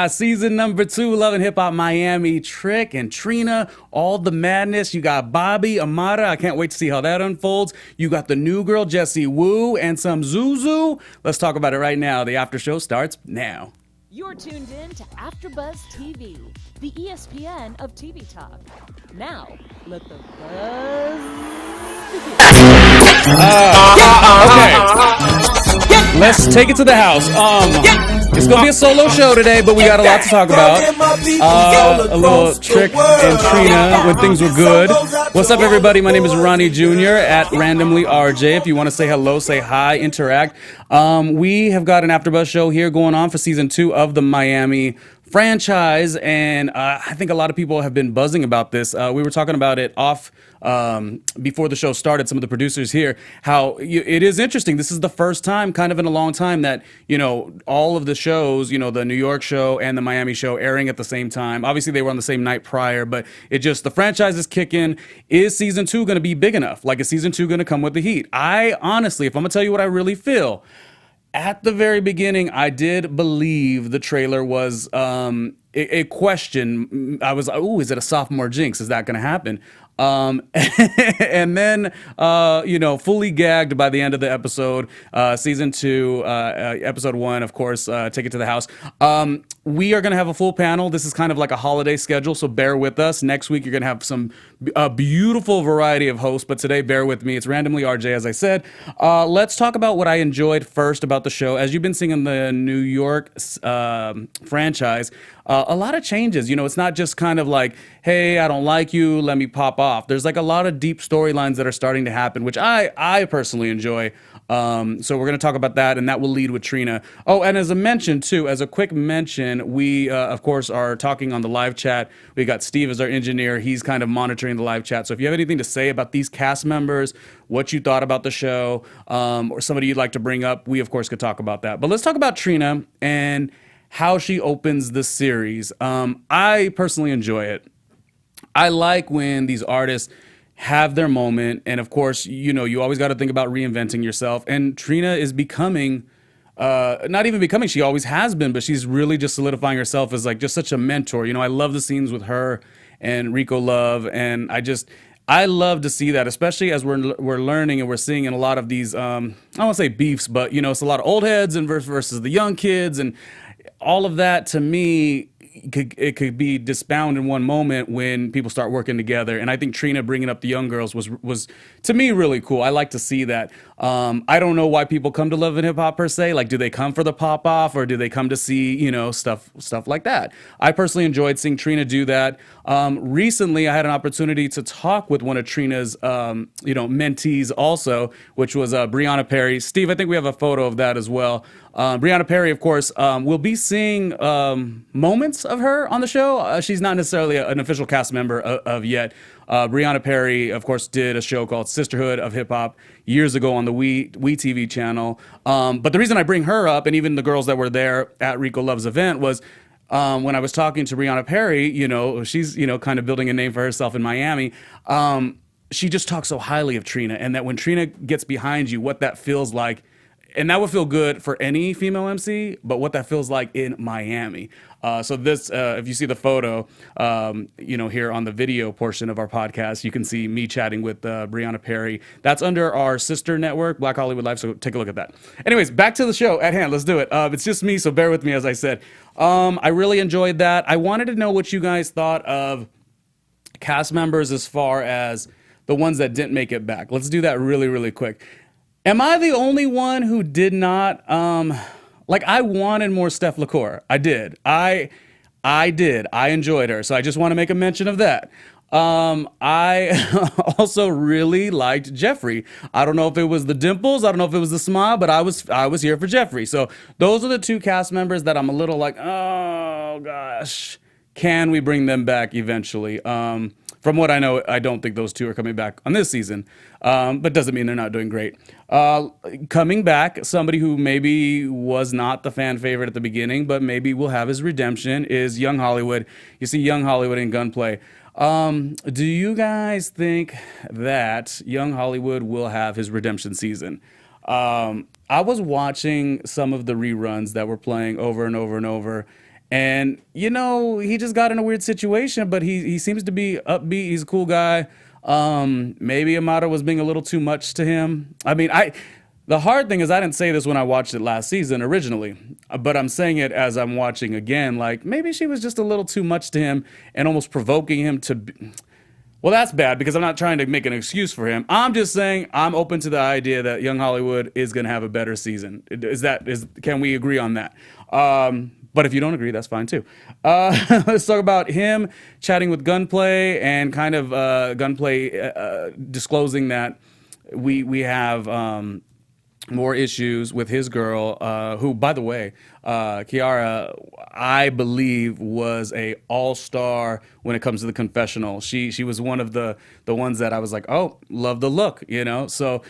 Season number 2, Love and Hip Hop Miami, Trick and Trina, all the madness. You got Bobby, Amara. I can't wait to see how that unfolds. You got the new girl, Jessie Woo, and some Zuzu. Let's talk about it right now. The after show starts now. You're tuned in to AfterBuzz TV, the ESPN of TV talk. Now, let the buzz Okay. Let's take it to the house. It's gonna be a solo show today, but we got a lot to talk about. A little Trick and Trina when things were good. What's up, everybody? My name is Ronnie Jr. at Randomly RJ. If you want to say hello, say hi, interact. We have got an AfterBuzz show here going on for season 2 of the Miami franchise, and I think a lot of people have been buzzing about this. We were talking about it off before the show started, some of the producers here, how it is interesting. This is the first time kind of in a long time that, all of the shows, the New York show and the Miami show airing at the same time. Obviously they were on the same night prior, but the franchise is kicking. Is season 2 going to be big enough? Like, is season 2 going to come with the heat? I honestly, if I'm going to tell you what I really feel, at the very beginning, I did believe the trailer was a question. I was like, "Ooh, is it a sophomore jinx? Is that going to happen?" And then, fully gagged by the end of the episode, season 2, episode 1, of course, Take It to the House. We are going to have a full panel. This is kind of like a holiday schedule, so bear with us. Next week, you're going to have some beautiful variety of hosts, but today, bear with me. It's Randomly RJ, as I said. Let's talk about what I enjoyed first about the show. As you've been seeing in the New York franchise, a lot of changes. It's not just kind of like, hey, I don't like you, let me pop off. There's like a lot of deep storylines that are starting to happen, which I personally enjoy. So we're going to talk about that, and that will lead with Trina. Oh, and as a quick mention, we, of course, are talking on the live chat. We got Steve as our engineer. He's kind of monitoring the live chat. So if you have anything to say about these cast members, what you thought about the show, or somebody you'd like to bring up, we, of course, could talk about that. But let's talk about Trina and how she opens the series. I personally enjoy it. I like when these artists have their moment, and of course, you always got to think about reinventing yourself. And Trina is becoming, not even becoming, she always has been, but she's really just solidifying herself as like just such a mentor. I love the scenes with her and Rico Love, and I love to see that, especially as we're learning and we're seeing in a lot of these, I don't want to say beefs, but it's a lot of old heads and versus the young kids, and all of that to me. It could be disbound in one moment when people start working together, and I think Trina bringing up the young girls was to me really cool. I like to see that. I don't know why people come to Love and Hip Hop per se. Like, do they come for the pop off, or do they come to see stuff like that? I personally enjoyed seeing Trina do that. Recently, I had an opportunity to talk with one of Trina's mentees also, which was Brianna Perry. Steve, I think we have a photo of that as well. Brianna Perry, of course, we'll be seeing moments of her on the show. She's not necessarily an official cast member of yet. Brianna Perry, of course, did a show called Sisterhood of Hip Hop years ago on the We TV channel. But the reason I bring her up, and even the girls that were there at Rico Love's event, was when I was talking to Brianna Perry, she's, kind of building a name for herself in Miami. She just talks so highly of Trina, and that when Trina gets behind you, what that feels like. And that would feel good for any female MC, but what that feels like in Miami. So this, if you see the photo, here on the video portion of our podcast, you can see me chatting with Brianna Perry. That's under our sister network, Black Hollywood Life, so take a look at that. Anyways, back to the show at hand. Let's do it. It's just me, so bear with me, as I said. I really enjoyed that. I wanted to know what you guys thought of cast members as far as the ones that didn't make it back. Let's do that really, really quick. Am I the only one who did not, I wanted more Steph LaCour. I did. I did. I enjoyed her. So I just want to make a mention of that. I also really liked Jeffrey. I don't know if it was the dimples. I don't know if it was the smile, but I was here for Jeffrey. So those are the 2 cast members that I'm a little like, oh gosh, can we bring them back eventually? From what I know, I don't think those 2 are coming back on this season, but doesn't mean they're not doing great. Coming back, somebody who maybe was not the fan favorite at the beginning, but maybe will have his redemption, is Young Hollywood. You see Young Hollywood in Gunplay. Do you guys think that Young Hollywood will have his redemption season? I was watching some of the reruns that were playing over and over and over, And he just got in a weird situation, but he seems to be upbeat. He's a cool guy. Maybe Amara was being a little too much to him. I mean, the hard thing is I didn't say this when I watched it last season originally, but I'm saying it as I'm watching again. Like, maybe she was just a little too much to him and almost provoking him to well, that's bad because I'm not trying to make an excuse for him. I'm just saying I'm open to the idea that Young Hollywood is going to have a better season. Can we agree on that? But if you don't agree, that's fine too. Let's talk about him chatting with Gunplay and kind of Gunplay disclosing that we have more issues with his girl, who, by the way, Kiara, I believe was a all-star when it comes to the confessional. She was one of the ones that I was like, oh, love the look, So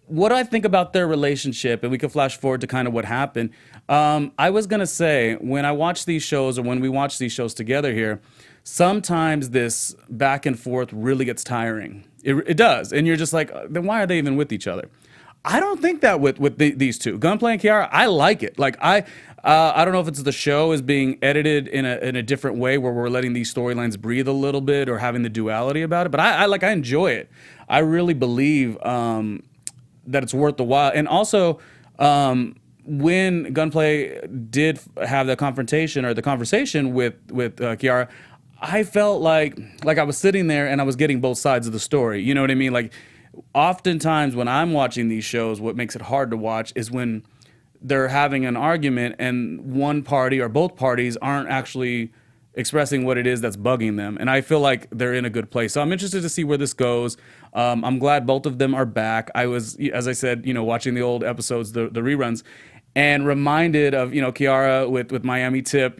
what do I think about their relationship? And we could flash forward to kind of what happened. I was going to say, when I watch these shows or when we watch these shows together here, sometimes this back and forth really gets tiring. It does. And you're just like, then why are they even with each other? I don't think that with these two, Gunplay and Kiara. I like it. Like I don't know if it's the show is being edited in a different way where we're letting these storylines breathe a little bit or having the duality about it. But I enjoy it. I really believe that it's worth the while. And also, when Gunplay did have the confrontation or the conversation with Kiara, I felt like I was sitting there and I was getting both sides of the story. You know what I mean? Like, oftentimes when I'm watching these shows, what makes it hard to watch is when they're having an argument and one party or both parties aren't actually expressing what it is that's bugging them. And I feel like they're in a good place. So I'm interested to see where this goes. I'm glad both of them are back. I was, as I said, watching the old episodes, the reruns, and reminded of, Kiara with Miami Tip,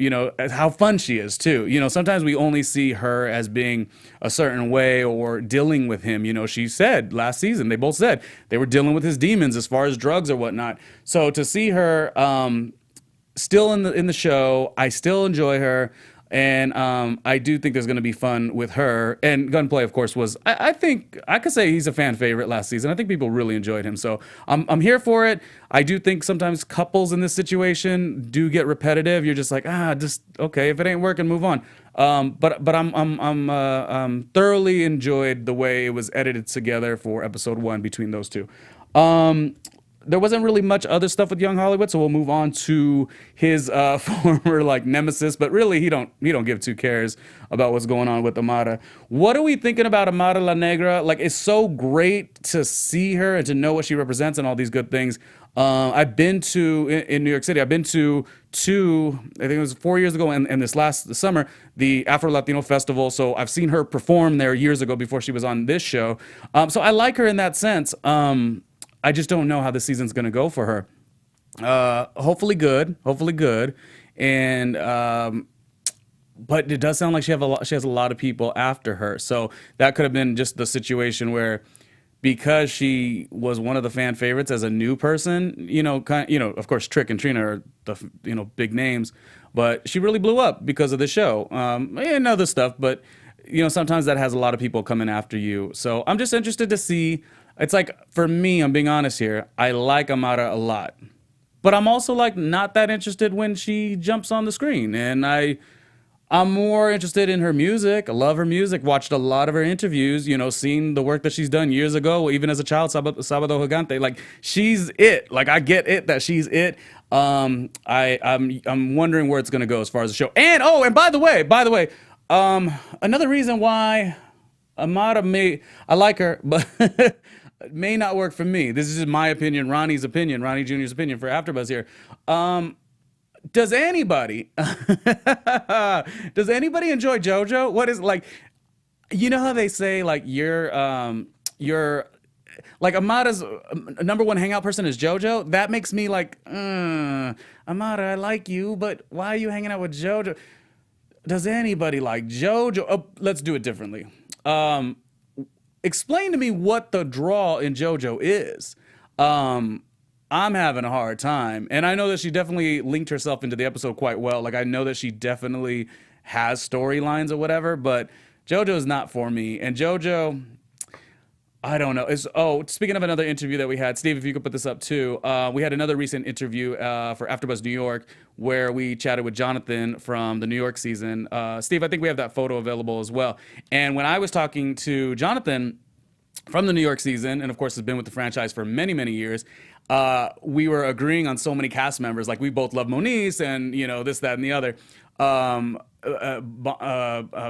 how fun she is too. Sometimes we only see her as being a certain way or dealing with him. She said last season, they both said they were dealing with his demons as far as drugs or whatnot. So to see her still in the show, I still enjoy her. And I do think there's going to be fun with her. And Gunplay, of course, was, I think, I could say he's a fan favorite last season. I think people really enjoyed him. So I'm here for it. I do think sometimes couples in this situation do get repetitive. You're just like, just, okay, if it ain't working, move on. But I'm thoroughly enjoyed the way it was edited together for episode 1 between those two. There wasn't really much other stuff with Young Hollywood, so we'll move on to his former nemesis. But really, he don't give two cares about what's going on with Amara. What are we thinking about Amara La Negra? It's so great to see her and to know what she represents and all these good things. I've been to in New York City. I've been to two. I think it was 4 years ago, and this summer, the Afro-Latino festival. So I've seen her perform there years ago before she was on this show. So I like her in that sense. I just don't know how the season's going to go for her. Hopefully good. And but it does sound like she has a lot of people after her. So that could have been just the situation where, because she was one of the fan favorites as a new person, of course Trick and Trina are the big names, but she really blew up because of the show. And other stuff, but sometimes that has a lot of people coming after you. So I'm just interested to see. It's like, for me, I'm being honest here, I like Amara a lot. But I'm also not that interested when she jumps on the screen. And I'm more interested in her music. I love her music. Watched a lot of her interviews, seen the work that she's done years ago, even as a child, Sábado Gigante. She's it. I get it that she's it. I'm wondering where it's going to go as far as the show. And by the way, another reason why Amara I like her, but may not work for me. This is just my opinion, Ronnie Jr.'s opinion for AfterBuzz here. Does anybody enjoy JoJo? What is how they say you're Amara's number one hangout person is JoJo? That makes me Amara, I like you, but why are you hanging out with JoJo? Does anybody like JoJo? Oh, let's do it differently. Explain to me what the draw in JoJo is. I'm having a hard time. And I know that she definitely linked herself into the episode quite well. I know that she definitely has storylines or whatever, but JoJo is not for me. And JoJo, I don't know. Speaking of another interview that we had, Steve, if you could put this up too. We had another recent interview for AfterBuzz New York where we chatted with Jonathan from the New York season. Steve, I think we have that photo available as well. And when I was talking to Jonathan from the New York season, and of course has been with the franchise for many, many years, we were agreeing on so many cast members. Like we both love Moniz and, this, that, and the other.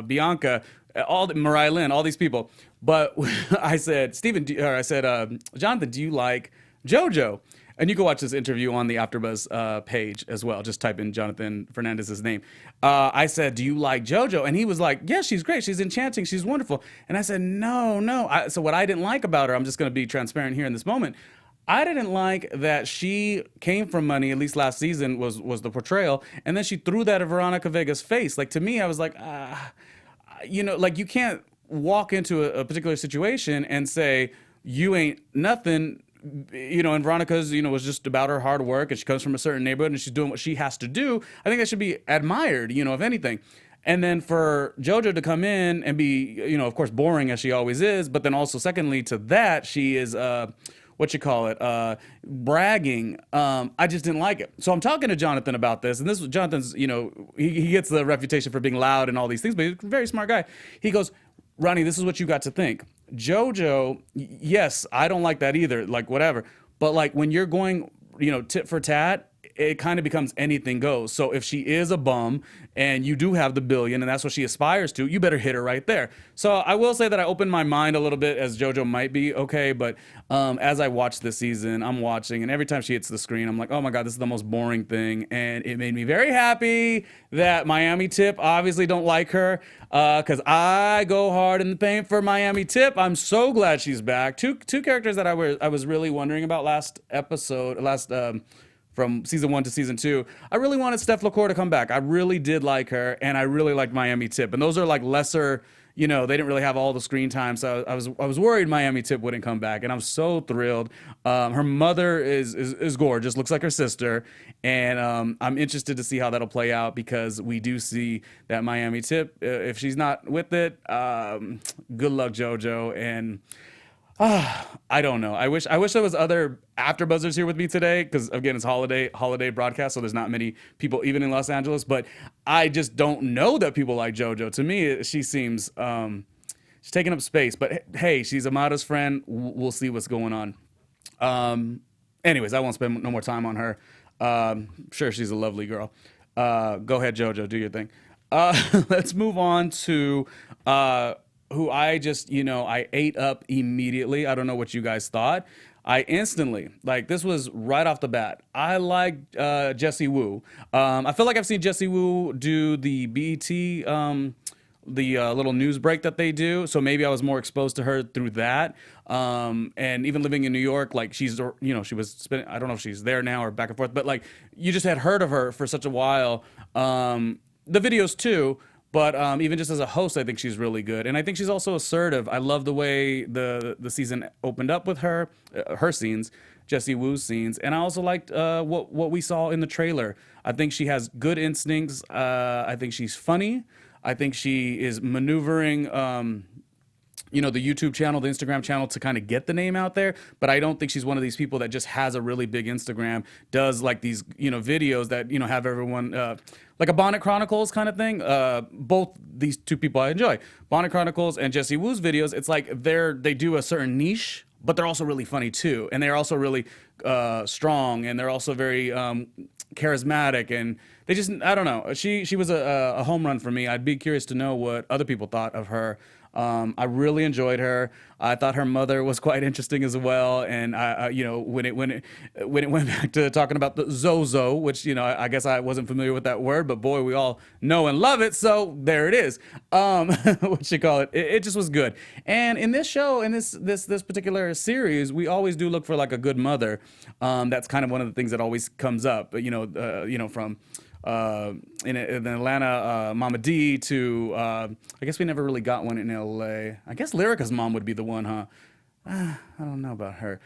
Bianca, Mariah Lynn, all these people. But I said, Jonathan, do you like JoJo? And you can watch this interview on the AfterBuzz page as well. Just type in Jonathan Fernandez's name. I said, do you like JoJo? And he was like, yeah, she's great. She's enchanting. She's wonderful. And I said, no. So what I didn't like about her, I'm just going to be transparent here in this moment. I didn't like that she came from money, at least last season was the portrayal. And then she threw that at Veronica Vega's face. Like, to me, I was like, like you can't walk into a particular situation and say, you ain't nothing, and Veronica's, was just about her hard work and she comes from a certain neighborhood and she's doing what she has to do. I think that should be admired, if anything. And then for JoJo to come in and be, of course, boring as she always is, but then also secondly to that, she is, bragging. I just didn't like it. So I'm talking to Jonathan about this, and this was Jonathan's, he gets the reputation for being loud and all these things, but he's a very smart guy. He goes, Ronnie, this is what you got to think. JoJo, yes, I don't like that either, like whatever. But like when you're going, tit for tat, it kind of becomes anything goes. So if she is a bum and you do have the billion and that's what she aspires to, you better hit her right there. So I will say that I opened my mind a little bit as JoJo might be okay, but as I watch this season, I'm watching and every time she hits the screen, I'm like, oh my God, this is the most boring thing. And it made me very happy that Miami Tip obviously don't like her because I go hard in the paint for Miami Tip. I'm so glad she's back. Two characters that I was really wondering about from season 1 to season 2. I really wanted Steph LaCour to come back. I really did like her, and I really liked Miami Tip. And those are like lesser, they didn't really have all the screen time, so I was worried Miami Tip wouldn't come back, and I'm so thrilled. Her mother is gorgeous, looks like her sister, and I'm interested to see how that'll play out because we do see that Miami Tip, if she's not with it, good luck, JoJo, and I don't know. I wish there was other AfterBuzzers here with me today because again, it's holiday broadcast, so there's not many people even in Los Angeles. But I just don't know that people like JoJo. To me, she seems she's taking up space. But hey, she's Amada's friend. We'll see what's going on. Anyways, I won't spend no more time on her. Sure, she's a lovely girl. Go ahead, JoJo, do your thing. Let's move on to. Who I just, I ate up immediately. I don't know what you guys thought. I instantly, this was right off the bat. I liked Jessie Woo. I feel like I've seen Jessie Woo do the BET, the little news break that they do. So maybe I was more exposed to her through that. And even living in New York, she's, she was spending, I don't know if she's there now or back and forth, but you just had heard of her for such a while. The videos too. But even just as a host, I think she's really good. And I think she's also assertive. I love the way the season opened up with her scenes, Jessie Woo's scenes. And I also liked what we saw in the trailer. I think she has good instincts. I think she's funny. I think she is maneuvering the YouTube channel, the Instagram channel to kind of get the name out there. But I don't think she's one of these people that just has a really big Instagram, does these, videos that, have everyone, like a Bonnet Chronicles kind of thing. Both these two people I enjoy. Bonnet Chronicles and Jessie Woo's videos, it's like they do a certain niche, but they're also really funny too. And they're also really strong, and they're also very charismatic, and they just, I don't know. She was a home run for me. I'd be curious to know what other people thought of her. I really enjoyed her. I thought her mother was quite interesting as well. And when it went back to talking about the Zozo, which I guess I wasn't familiar with that word, but boy, we all know and love it. So there it is. What you call it? It just was good. And in this show, in this particular series, we always do look for a good mother. That's kind of one of the things that always comes up. From. In Atlanta, Mama D to, I guess we never really got one in LA. I guess Lyrica's mom would be the one, huh? I don't know about her.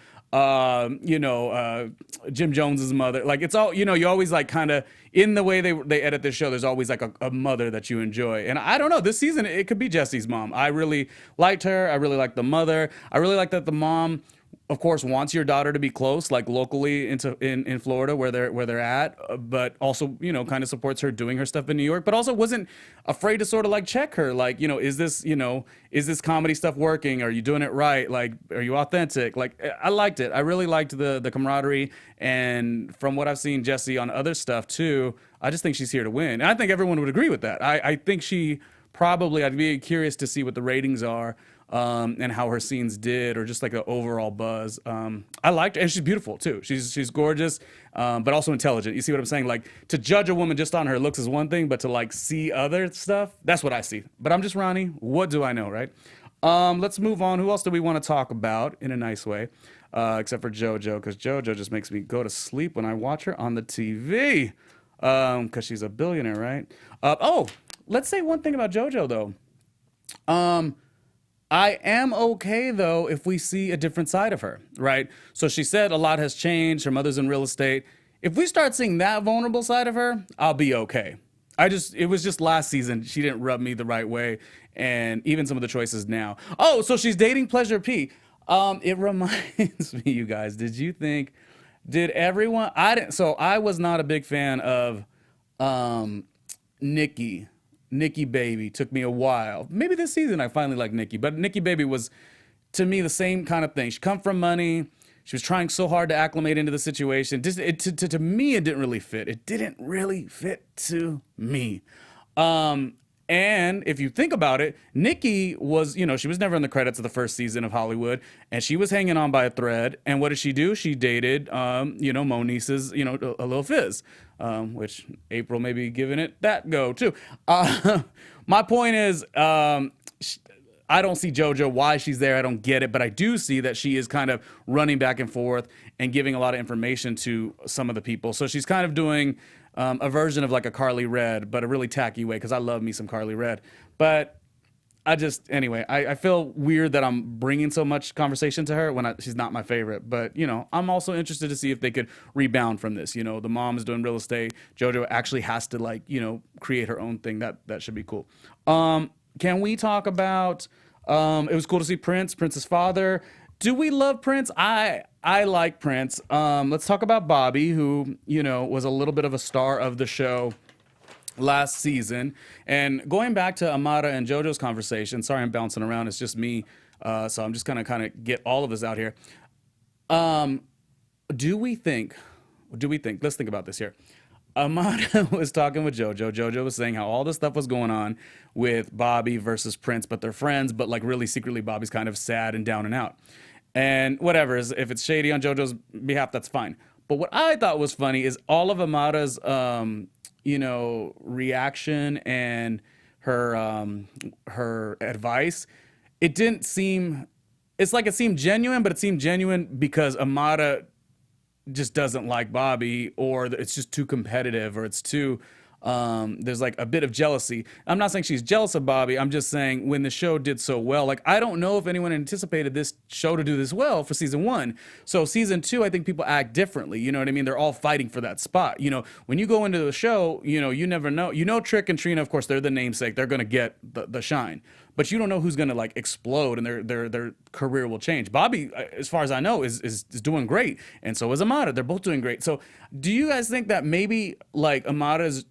Jim Jones's mother. Like it's all, you always like kind of in the way they edit this show, there's always like a mother that you enjoy. And I don't know, this season it could be Jesse's mom. I really liked her. I really liked the mother. I really like that the mom, of course, wants your daughter to be close, like locally in Florida where they're at, but also, kind of supports her doing her stuff in New York, but also wasn't afraid to sort of like check her, like, is this comedy stuff working? Are you doing it right? Like, are you authentic? Like, I liked it. I really liked the camaraderie, and from what I've seen Jessie on other stuff too, I just think she's here to win. And I think everyone would agree with that. I think she probably, I'd be curious to see what the ratings are. And how her scenes did, or just like an overall buzz. I liked her, and she's beautiful too. She's gorgeous, but also intelligent. You see what I'm saying? Like, to judge a woman just on her looks is one thing, but to like see other stuff, that's what I see. But I'm just Ronnie. What do I know, right? Let's move on. Who else do we want to talk about in a nice way? Except for Jojo, because Jojo just makes me go to sleep when I watch her on the TV. Because she's a billionaire, right? Let's say one thing about Jojo though. I am okay, though, if we see a different side of her, right? So she said a lot has changed. Her mother's in real estate. If we start seeing that vulnerable side of her, I'll be okay. It was just last season. She didn't rub me the right way. And even some of the choices now. Oh, so she's dating Pleasure P. It reminds me, you guys, did everyone, I was not a big fan of Nikki Baby. Took me a while. Maybe this season I finally like Nikki, but Nikki Baby was, to me, the same kind of thing. She come from money. She was trying so hard to acclimate into the situation. To me, it didn't really fit. It didn't really fit to me. And if you think about it, Nikki was, she was never in the credits of the first season of Hollywood, and she was hanging on by a thread. And what did she do? She dated, Moniece's, a little fizz, which April may be giving it that go too. My point is, I don't see Jojo, why she's there. I don't get it, but I do see that she is kind of running back and forth and giving a lot of information to some of the people. So she's kind of doing a version of like a Carly Red, but a really tacky way, because I love me some Carly Red. But I feel weird that I'm bringing so much conversation to her when she's not my favorite. But, I'm also interested to see if they could rebound from this. The mom is doing real estate. Jojo actually has to create her own thing. That should be cool. Can we talk about, it was cool to see Prince's father. Do we love Prince? I like Prince. Let's talk about Bobby, who, was a little bit of a star of the show last season. And going back to Amara and Jojo's conversation, sorry I'm bouncing around, it's just me, so I'm just gonna kind of get all of this out here. Do we think, let's think about this here. Amara was talking with Jojo. Jojo was saying how all this stuff was going on with Bobby versus Prince, but they're friends, but like really secretly Bobby's kind of sad and down and out. And whatever, if it's shady on Jojo's behalf, that's fine. But what I thought was funny is all of Amara's, reaction and her advice. It didn't seem, it's like it seemed genuine, but it seemed genuine because Amara just doesn't like Bobby, or it's just too competitive, or it's too, there's like a bit of jealousy. I'm not saying she's jealous of Bobby. I'm just saying when the show did so well, like I don't know if anyone anticipated this show to do this well for season 1. So season 2, I think people act differently. You know what I mean? They're all fighting for that spot. When you go into the show, you never know. Trick and Trina, of course, they're the namesake. They're going to get the shine. But you don't know who's going to like explode and their career will change. Bobby, as far as I know, is doing great. And so is Amara. They're both doing great. So do you guys think that maybe like Amara's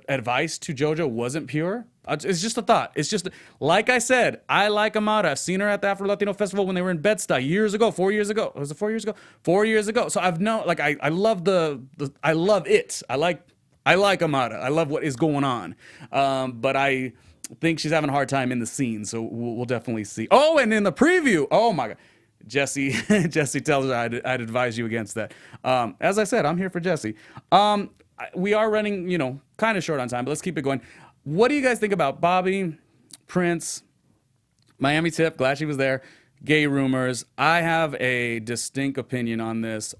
advice to Jojo wasn't pure? It's just a thought. It's just, like I said, I like Amara. I've seen her at the Afro-Latino Festival when they were in Bed-Stuy years ago, 4 years ago. Was it 4 years ago? 4 years ago. So I've known, like, I love I love it. I like Amara. I love what is going on. But I think she's having a hard time in the scene, so we'll definitely see. Oh, and in the preview, oh my God, Jesse tells her I'd advise you against that. As I said, I'm here for Jesse. We are running, kind of short on time, but let's keep it going. What do you guys think about Bobby, Prince, Miami Tip? Glad she was there. Gay rumors. I have a distinct opinion on this.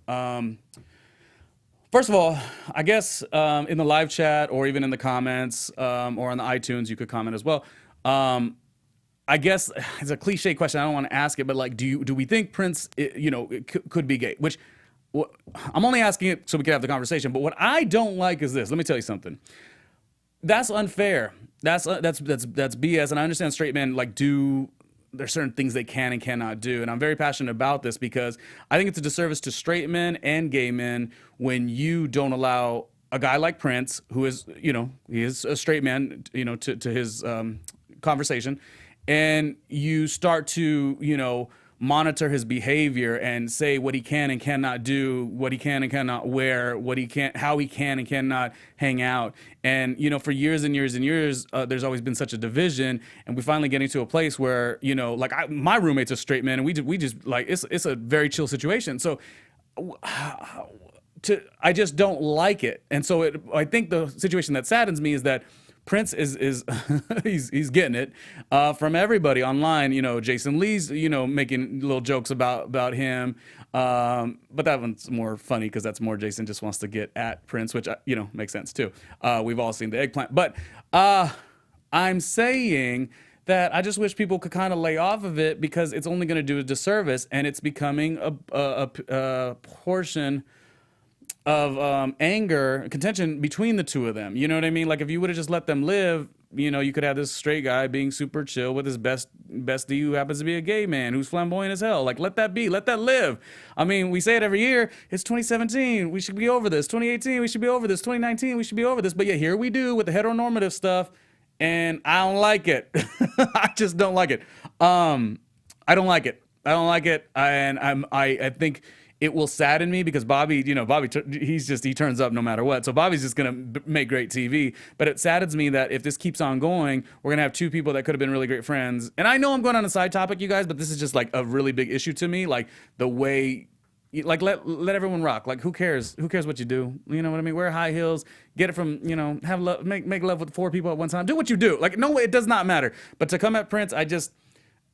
First of all, I guess in the live chat or even in the comments or on the iTunes, you could comment as well. I guess it's a cliche question. I don't want to ask it, but like, do we think Prince, could be gay? Which I'm only asking it so we can have the conversation. But what I don't like is this. Let me tell you something. That's unfair. That's BS. And I understand straight men there's certain things they can and cannot do. And I'm very passionate about this because I think it's a disservice to straight men and gay men when you don't allow a guy like Prince, who is, he is a straight man, to his conversation, and you start to, monitor his behavior and say what he can and cannot do, what he can and cannot wear, how he can and cannot hang out. And, for years and years and years, there's always been such a division, and we're finally getting to a place where, my roommate's a straight man, and we just it's a very chill situation. So I just don't like it. And so I think the situation that saddens me is that Prince is he's getting it from everybody online. Jason Lee's making little jokes about him, but that one's more funny because that's more Jason just wants to get at Prince, which makes sense too. We've all seen the eggplant, but I'm saying that I just wish people could kind of lay off of it because it's only going to do a disservice, and it's becoming a portion of anger, contention between the two of them. You know what I mean? Like, if you would have just let them live, you could have this straight guy being super chill with his bestie who happens to be a gay man who's flamboyant as hell. Like, let that be, let that live. I mean, we say it every year. It's 2017. We should be over this. 2018. We should be over this. 2019. We should be over this. But yeah, here we do with the heteronormative stuff, and I don't like it. I just don't like it. I don't like it. I don't like it. I think it will sadden me because Bobby, he turns up no matter what. So Bobby's just going to make great TV. But it saddens me that if this keeps on going, we're going to have two people that could have been really great friends. And I know I'm going on a side topic, you guys, but this is just like a really big issue to me. Like the way, like let everyone rock. Like who cares? Who cares what you do? You know what I mean? Wear high heels, get it from, have love, make love with 4 people at one time. Do what you do. Like, no, it does not matter. But to come at Prince, I just,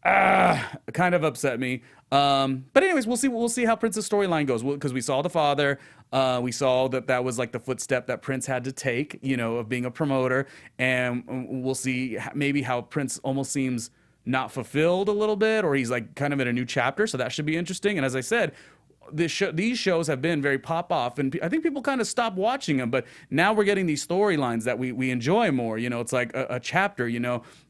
kind of upset me. But anyways, we'll see how Prince's storyline goes, because we saw the father. We saw that was like the footstep that Prince had to take, of being a promoter, and we'll see maybe how Prince almost seems not fulfilled a little bit, or he's like kind of in a new chapter. So that should be interesting. And as I said, these shows have been very pop off, and I think people kind of stopped watching them. But now we're getting these storylines that we enjoy more. It's like a chapter.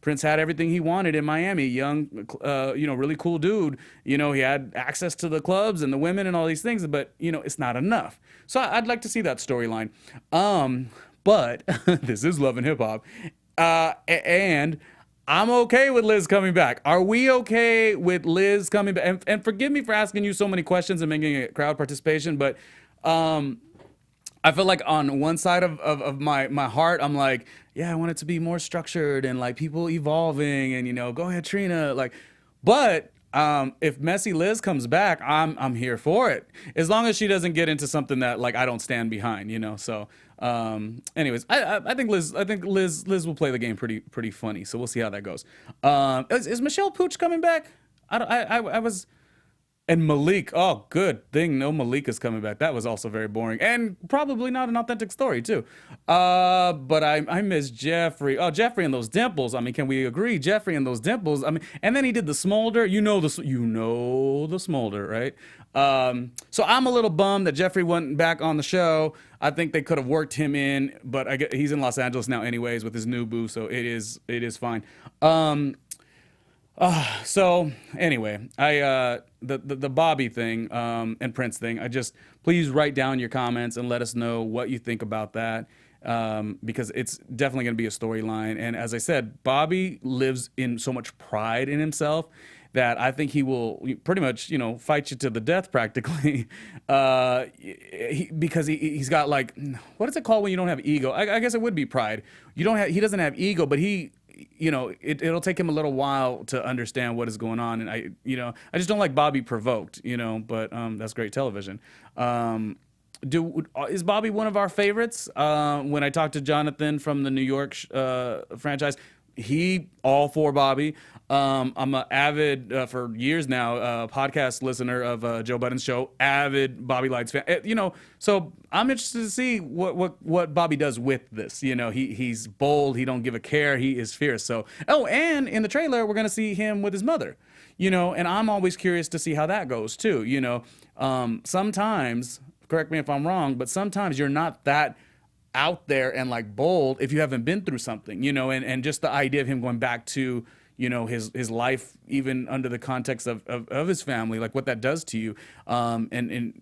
Prince had everything he wanted in Miami. Young, really cool dude. He had access to the clubs and the women and all these things. But it's not enough. So I'd like to see that storyline. But this is Love and Hip Hop, and I'm okay with Liz coming back. Are we okay with Liz coming back? And forgive me for asking you so many questions and making it crowd participation, but I feel like on one side of my heart, I'm like, yeah, I want it to be more structured and like people evolving and, go ahead, Trina. But if Messy Liz comes back, I'm here for it. As long as she doesn't get into something that like I don't stand behind, So anyways, I think Liz will play the game pretty funny. So we'll see how that goes. Is Michelle Pooch coming back? I was. And Malik, oh, good thing no Malik is coming back. That was also very boring and probably not an authentic story too. But I miss Jeffrey. Oh, Jeffrey and those dimples. I mean, can we agree? Jeffrey and those dimples. I mean, and then he did the smolder. The smolder, right? So I'm a little bummed that Jeffrey went back on the show. I think they could have worked him in, but he's in Los Angeles now anyways with his new boo, so it is fine. So anyway, the Bobby thing and Prince thing, please write down your comments and let us know what you think about that, because it's definitely going to be a storyline. And as I said, Bobby lives in so much pride in himself that I think he will pretty much, fight you to the death practically, because he's got like, what is it called when you don't have ego? I guess it would be pride. He doesn't have ego, but it'll take him a little while to understand what is going on. And I just don't like Bobby provoked, but that's great television. Is Bobby one of our favorites? When I talked to Jonathan from the New York franchise, he all for Bobby. I'm an avid for years now podcast listener of Joe Budden's show, avid Bobby Lights fan. So I'm interested to see what Bobby does with this. He's bold. He don't give a care. He is fierce. So and in the trailer we're gonna see him with his mother. And I'm always curious to see how that goes too. Sometimes, correct me if I'm wrong, but sometimes you're not that out there and like bold if you haven't been through something, and just the idea of him going back to, his life, even under the context of his family, like what that does to you.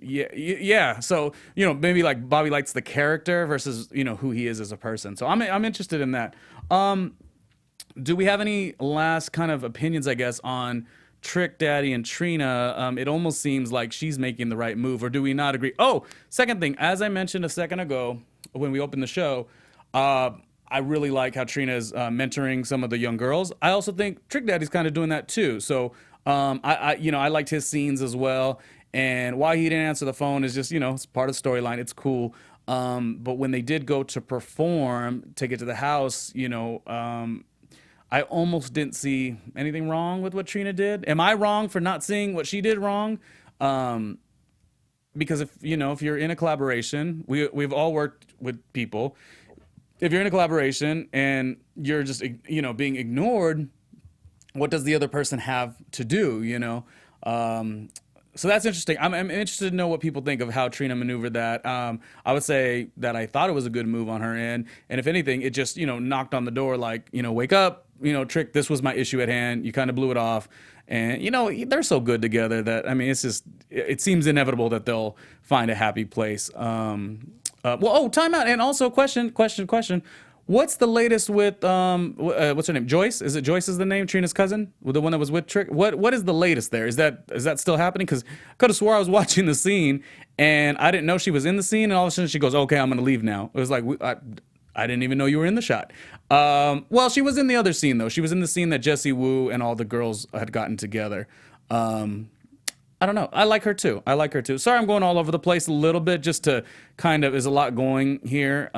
Yeah. So, maybe like Bobby likes the character versus, who he is as a person. So I'm interested in that. Do we have any last kind of opinions, I guess, on Trick Daddy and Trina? It almost seems like she's making the right move, or do we not agree? Oh, second thing, as I mentioned a second ago when we opened the show, I really like how Trina is mentoring some of the young girls. I also think Trick Daddy's kind of doing that too. So I liked his scenes as well. And why he didn't answer the phone is just, it's part of the storyline. It's cool. But when they did go to perform, take it to the house, I almost didn't see anything wrong with what Trina did. Am I wrong for not seeing what she did wrong? Because if you're in a collaboration, we've all worked with people. If you're in a collaboration and you're just being ignored, what does the other person have to do? So that's interesting. I'm interested to know what people think of how Trina maneuvered that. I would say that I thought it was a good move on her end, and if anything, it just knocked on the door like wake up, Trick. This was my issue at hand. You kind of blew it off, and they're so good together that it seems inevitable that they'll find a happy place. Time out, and also question. What's the latest with what's her name? Joyce? Is it Joyce is the name? Trina's cousin? The one that was with Trick? What is the latest there? Is that still happening? Because I could have swore I was watching the scene and I didn't know she was in the scene, and all of a sudden she goes, "Okay, I'm gonna leave now." It was like I didn't even know you were in the shot. Well, she was in the other scene though. She was in the scene that Jessie Woo and all the girls had gotten together. I don't know. I like her too. Sorry, I'm going all over the place a little bit, just to kind of, there's a lot going here.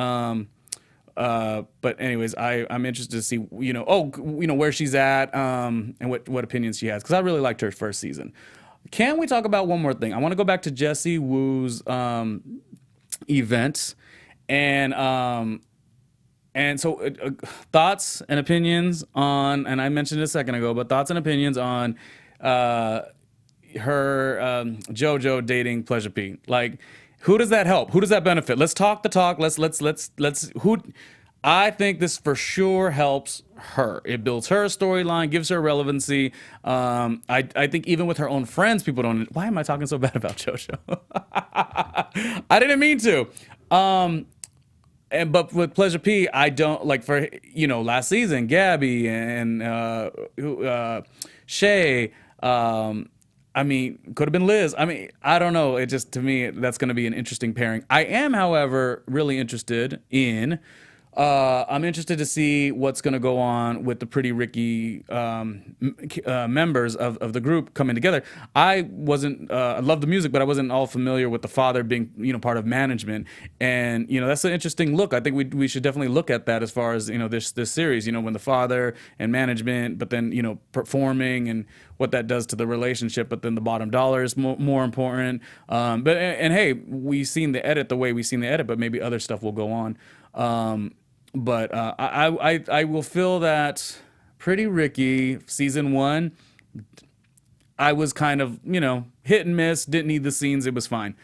But anyways, I'm interested to see, where she's at, and what opinions she has, because I really liked her first season. Can we talk about one more thing? I want to go back to Jessie Woo's event, and so thoughts and opinions on, and I mentioned it a second ago, but thoughts and opinions on her Jojo dating Pleasure P. Like, who does that help? Who does that benefit? Let's talk the talk. Let's who. I think this for sure helps her. It builds her storyline, gives her relevancy. I think even with her own friends, people don't. Why am I talking so bad about JoJo? I didn't mean to. But with Pleasure P, I don't like, for last season, Gabby and Shay. Could have been Liz. I don't know. It just, to me, that's going to be an interesting pairing. I am, however, really interested in. I'm interested to see what's going to go on with the Pretty Ricky members of the group coming together. I love the music, but I wasn't all familiar with the father being, part of management. And, that's an interesting look. I think we should definitely look at that as far as, this series, when the father and management, but then, performing and what that does to the relationship, but then the bottom dollar is more important. But hey, we've seen the edit the way we've seen the edit, but maybe other stuff will go on. But I will feel that Pretty Ricky season 1, I was kind of, hit and miss, didn't need the scenes, it was fine.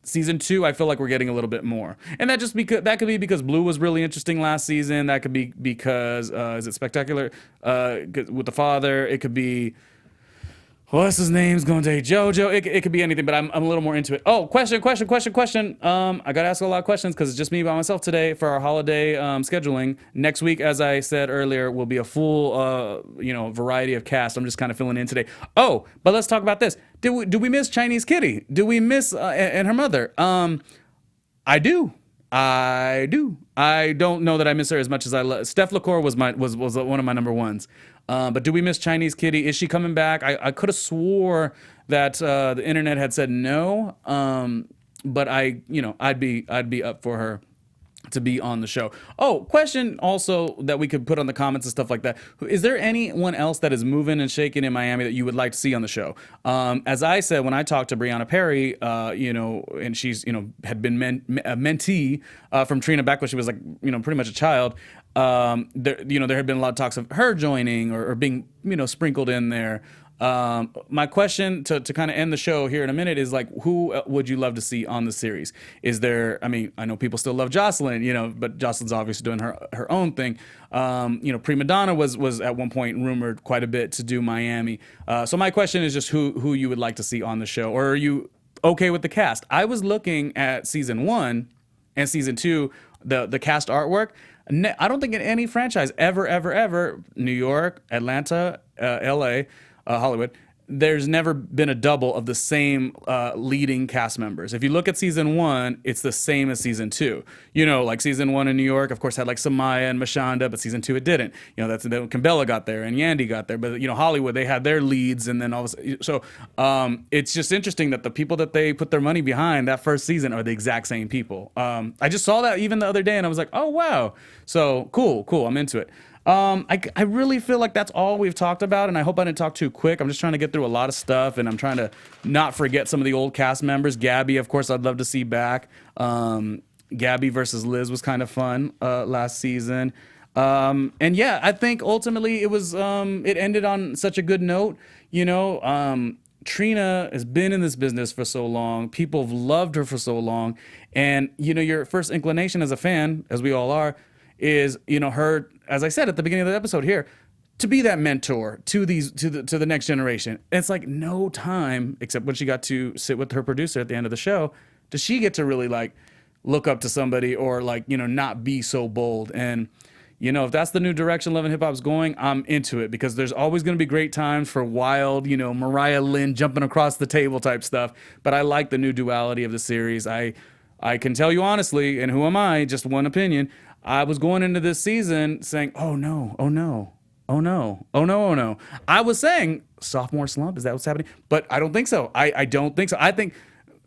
Season 2, I feel like we're getting a little bit more, and that could be because Blue was really interesting last season. That could be because is it Spectacular with the father? It could be, what's his name's going to date JoJo? It could be anything, but I'm a little more into it. Oh, question. I got to ask a lot of questions because it's just me by myself today for our holiday scheduling. Next week, as I said earlier, will be a full, variety of cast. I'm just kind of filling in today. Oh, but let's talk about this. Do we miss Chinese Kitty? Do we miss and her mother? I do. I don't know that I miss her as much as I love. Steph LaCour was one of my number ones. But do we miss Chinese Kitty? Is she coming back? I could have swore that the internet had said no. But I'd be up for her to be on the show. Oh, question also that we could put on the comments and stuff like that. Is there anyone else that is moving and shaking in Miami that you would like to see on the show? As I said, when I talked to Brianna Perry, and she's, had been a mentee from Trina back when she was like, pretty much a child. There had been a lot of talks of her joining or being, sprinkled in there. My question to kind of end the show here in a minute is like, who would you love to see on the series? Is there, I know people still love Jocelyn, but Jocelyn's obviously doing her own thing. Prima Donna was at one point rumored quite a bit to do Miami. So my question is just who you would like to see on the show, or are you okay with the cast? I was looking at season 1 and season 2, the cast artwork. I don't think in any franchise ever, New York, Atlanta, LA, Hollywood, there's never been a double of the same leading cast members. If you look at season 1, it's the same as season 2. Like season 1 in New York, of course, had like Samaya and Mashonda, but season 2 it didn't. That's then Kimbella got there and Yandy got there. But Hollywood, they had their leads, and then all of a sudden, so it's just interesting that the people that they put their money behind that first season are the exact same people. I just saw that even the other day, and I was like, oh wow, so cool, I'm into it. I really feel like that's all we've talked about, and I hope I didn't talk too quick. I'm just trying to get through a lot of stuff, and I'm trying to not forget some of the old cast members. Gabby, of course, I'd love to see back. Gabby versus Liz was kind of fun last season. And yeah, I think ultimately it was it ended on such a good note. Trina has been in this business for so long. People have loved her for so long, and your first inclination as a fan, as we all are, is her, as I said at the beginning of the episode here, to be that mentor to the next generation. And it's like no time, except when she got to sit with her producer at the end of the show, does she get to really like look up to somebody or like not be so bold. And if that's the new direction Love and Hip Hop's going, I'm into it, because there's always going to be great times for wild, Mariah Lynn jumping across the table type stuff. But I like the new duality of the series. I can tell you honestly, and who am I? Just one opinion. I was going into this season saying, oh no. I was saying sophomore slump, is that what's happening? But I don't think so. I don't think so. I think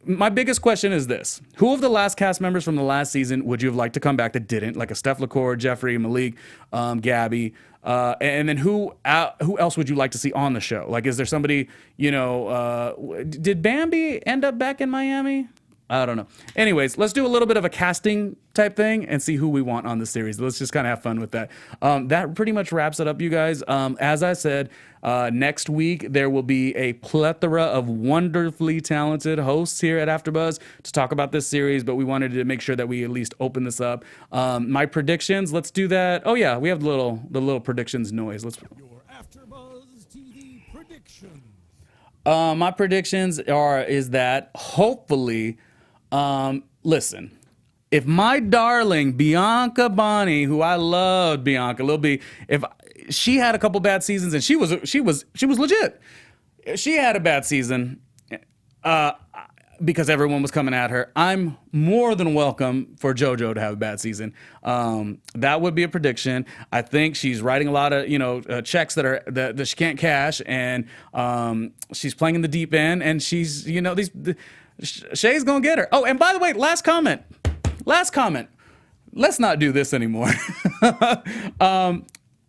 my biggest question is this. Who of the last cast members from the last season would you have liked to come back that didn't? Like a Steph LaCour, Jeffrey, Malik, Gabby, and then who else would you like to see on the show? Like, is there somebody, did Bambi end up back in Miami? I don't know. Anyways, let's do a little bit of a casting type thing and see who we want on the series. Let's just kind of have fun with that. That pretty much wraps it up, you guys. As I said, next week there will be a plethora of wonderfully talented hosts here at AfterBuzz to talk about this series, but we wanted to make sure that we at least open this up. My predictions, let's do that. Oh yeah, we have the little predictions noise. Let's. Your AfterBuzz TV predictions. My predictions is that hopefully. Listen, if my darling Bianca Bonney, who I loved, Bianca Lil B, if she had a couple bad seasons, and she was legit, she had a bad season, because everyone was coming at her. I'm more than welcome for JoJo to have a bad season. That would be a prediction. I think she's writing a lot of checks that she can't cash, and she's playing in the deep end, and she's Shay's gonna get her. Oh, and by the way, last comment. Let's not do this anymore.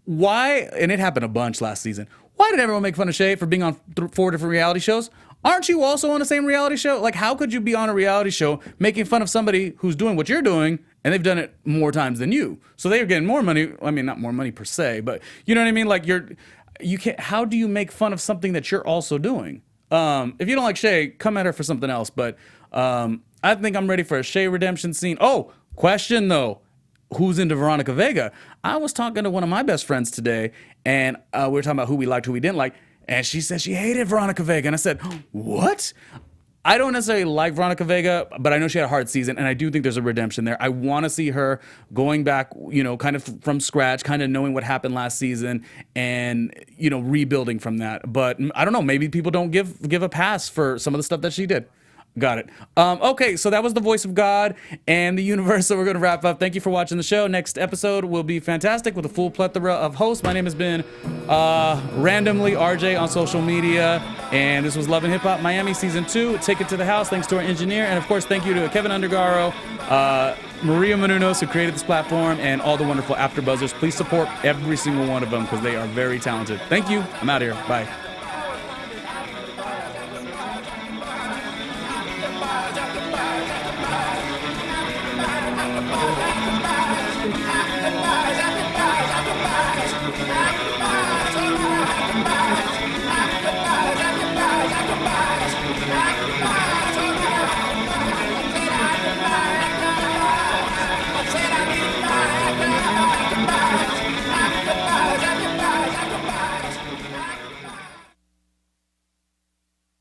Why? And it happened a bunch last season. Why did everyone make fun of Shay for being on 4 different reality shows? Aren't you also on the same reality show? Like, how could you be on a reality show making fun of somebody who's doing what you're doing, and they've done it more times than you? So they're getting more money. I mean, not more money per se, but you know what I mean? Like, you can't. How do you make fun of something that you're also doing? If you don't like Shay, come at her for something else. But I think I'm ready for a Shay redemption scene. Oh, question though. Who's into Veronica Vega? I was talking to one of my best friends today, and we were talking about who we liked, who we didn't like. And she said she hated Veronica Vega. And I said, what? I don't necessarily like Veronica Vega, but I know she had a hard season, and I do think there's a redemption there. I want to see her going back, kind of from scratch, kind of knowing what happened last season and, rebuilding from that. But I don't know, maybe people don't give a pass for some of the stuff that she did. Got it. Okay, so that was the voice of God and the universe. So we're going to wrap up. Thank you for watching the show. Next episode will be fantastic with a full plethora of hosts. My name has been randomly RJ on social media, and this was Love and Hip Hop Miami Season 2. Take it to the house. Thanks to our engineer, and of course, thank you to Kevin Undergaro. Maria Menounos, who created this platform, and all the wonderful AfterBuzzers. Please support every single one of them because they are very talented. Thank you. I'm out of here. Bye. AfterBuzz, AfterBuzz, AfterBuzz, AfterBuzz.